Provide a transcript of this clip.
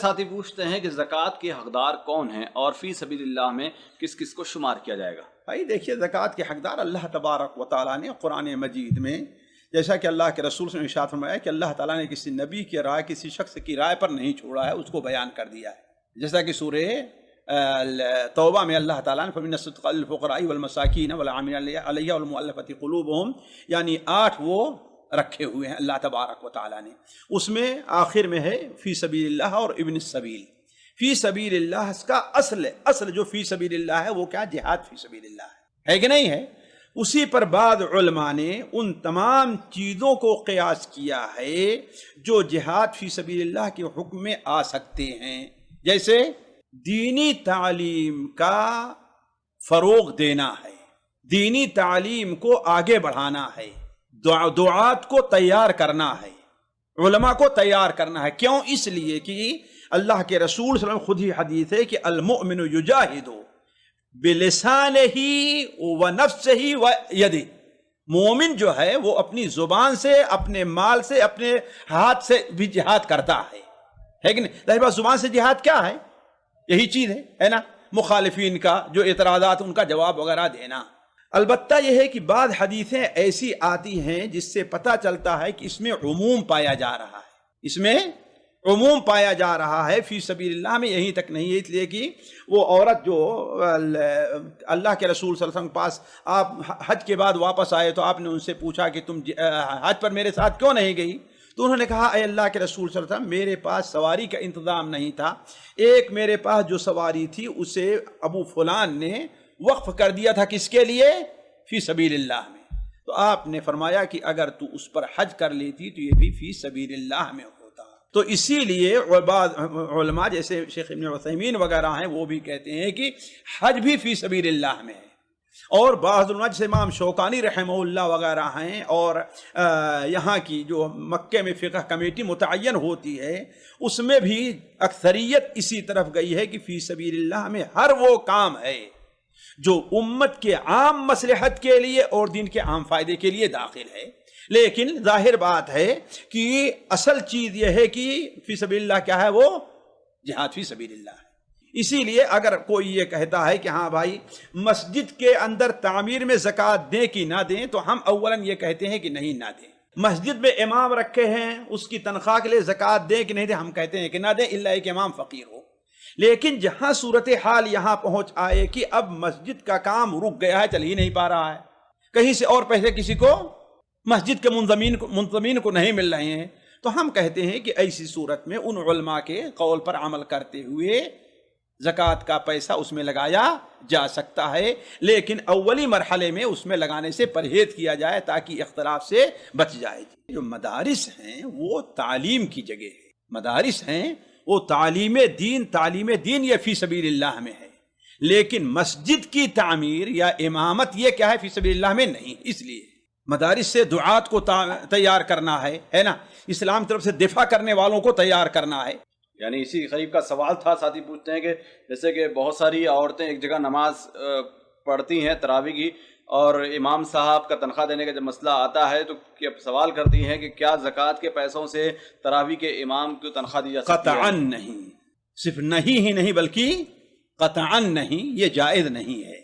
ساتھی پوچھتے ہیں کہ زکوٰۃ کے حقدار کون ہیں اور فی سبیل اللہ میں کس کس کو شمار کیا جائے گا؟ بھائی دیکھیے، زکوٰۃ کے حقدار اللہ تبارک و تعالیٰ نے قرآن مجید میں، جیسا کہ اللہ کے رسول صلی اللہ علیہ وسلم نے ارشاد فرمایا کہ اللہ تعالیٰ نے کسی نبی کی رائے کسی شخص کی رائے پر نہیں چھوڑا ہے، اس کو بیان کر دیا ہے۔ جیسا کہ سورہ توبہ میں اللہ تعالیٰ نے فَمِنَ الصِّدْقِ لِلْفُقَرَاءِ وَالْمَسَاكِينِ وَالْعَامِلِينَ عَلَيْهَا وَالْمُؤَلَّفَةِ قُلُوبُهُم، یعنی 8 وہ رکھے ہوئے ہیں اللہ تبارک و تعالیٰ نے۔ اس میں آخر میں ہے فی سبیل اللہ اور ابن السبیل۔ فی سبیل اللہ اس کا اصل جو فی سبیل اللہ ہے وہ کیا؟ جہاد فی سبیل اللہ ہے کہ نہیں ہے؟ اسی پر بعض علماء نے ان تمام چیزوں کو قیاس کیا ہے جو جہاد فی سبیل اللہ کے حکم میں آ سکتے ہیں، جیسے دینی تعلیم کا فروغ دینا ہے، دینی تعلیم کو آگے بڑھانا ہے، دعات کو تیار کرنا ہے، علماء کو تیار کرنا ہے۔ کیوں؟ اس لیے کہ اللہ کے رسول صلی اللہ علیہ وسلم خود ہی حدیث ہے کہ المؤمن یجاہد بلسانہ و نفسہ و یدہ، مومن جو ہے وہ اپنی زبان سے، اپنے مال سے، اپنے ہاتھ سے بھی جہاد کرتا ہے کہ نہیں؟ ظاہر بات زبان سے جہاد کیا ہے؟ یہی چیز ہے نا، مخالفین کا جو اعتراضات ان کا جواب وغیرہ دینا۔ البتہ یہ ہے کہ بعض حدیثیں ایسی آتی ہیں جس سے پتہ چلتا ہے کہ اس میں عموم پایا جا رہا ہے، اس میں عموم پایا جا رہا ہے فی سبیل اللہ میں، یہیں تک نہیں ہے۔ اس لیے کہ وہ عورت جو اللہ کے رسول صلی اللہ علیہ وسلم کے پاس آپ حج کے بعد واپس آئے تو آپ نے ان سے پوچھا کہ تم حج پر میرے ساتھ کیوں نہیں گئی؟ تو انہوں نے کہا اے اللہ کے رسول صلی اللہ علیہ وسلم، میرے پاس سواری کا انتظام نہیں تھا، ایک میرے پاس جو سواری تھی اسے ابو فلان نے وقف کر دیا تھا، کس کے لیے؟ فی سبیل اللہ میں۔ تو آپ نے فرمایا کہ اگر تو اس پر حج کر لیتی تو یہ بھی فی سبیل اللہ میں ہوتا۔ تو اسی لیے بعض علماء جیسے شیخ ابن عثیمین وغیرہ ہیں وہ بھی کہتے ہیں کہ حج بھی فی سبیل اللہ میں ہے، اور بعض علماء جیسے امام شوکانی رحمہ اللہ وغیرہ ہیں، اور یہاں کی جو مکے میں فقہ کمیٹی متعین ہوتی ہے اس میں بھی اکثریت اسی طرف گئی ہے کہ فی سبیل اللہ میں ہر وہ کام ہے جو امت کے عام مصلحت کے لیے اور دین کے عام فائدے کے لیے داخل ہے۔ لیکن ظاہر بات ہے کہ اصل چیز یہ ہے کہ فی سبیل اللہ کیا ہے؟ وہ جہاد فی سبیل اللہ ہے۔ اسی لیے اگر کوئی یہ کہتا ہے کہ ہاں بھائی مسجد کے اندر تعمیر میں زکوٰۃ دیں کہ نہ دیں، تو ہم اولاً یہ کہتے ہیں کہ نہیں، نہ دیں۔ مسجد میں امام رکھے ہیں، اس کی تنخواہ کے لیے زکوٰۃ دیں کہ نہیں دیں، ہم کہتے ہیں کہ نہ دیں الا کہ امام فقیر ہو۔ لیکن جہاں صورتحال یہاں پہنچ آئے کہ اب مسجد کا کام رک گیا ہے، چل ہی نہیں پا رہا ہے، کہیں سے اور پیسے کسی کو مسجد کے منتظمین کو نہیں مل رہے ہیں، تو ہم کہتے ہیں کہ ایسی صورت میں ان علماء کے قول پر عمل کرتے ہوئے زکوٰۃ کا پیسہ اس میں لگایا جا سکتا ہے، لیکن اولی مرحلے میں اس میں لگانے سے پرہیز کیا جائے تاکہ اختلاف سے بچ جائے۔ جو مدارس ہیں وہ تعلیم کی جگہ ہے، مدارس ہیں وہ تعلیم دین یہ فی سبیل اللہ میں ہے، لیکن مسجد کی تعمیر یا امامت یہ کیا ہے؟ فی سبیل اللہ میں نہیں۔ اس لیے مدارس سے دعات کو تیار کرنا ہے نا، اسلام کی طرف سے دفاع کرنے والوں کو تیار کرنا ہے۔ یعنی اسی قریب کا سوال تھا، ساتھی پوچھتے ہیں کہ جیسے کہ بہت ساری عورتیں ایک جگہ نماز پڑھتی ہیں تراویح کی، اور امام صاحب کا تنخواہ دینے کا جب مسئلہ آتا ہے تو سوال کرتی ہیں کہ کیا زکوٰۃ کے پیسوں سے تراویح کے امام کو تنخواہ دی جا سکتی ہے؟ قطعاً نہیں، صرف نہیں ہی نہیں بلکہ قطعاً نہیں، یہ جائز نہیں ہے۔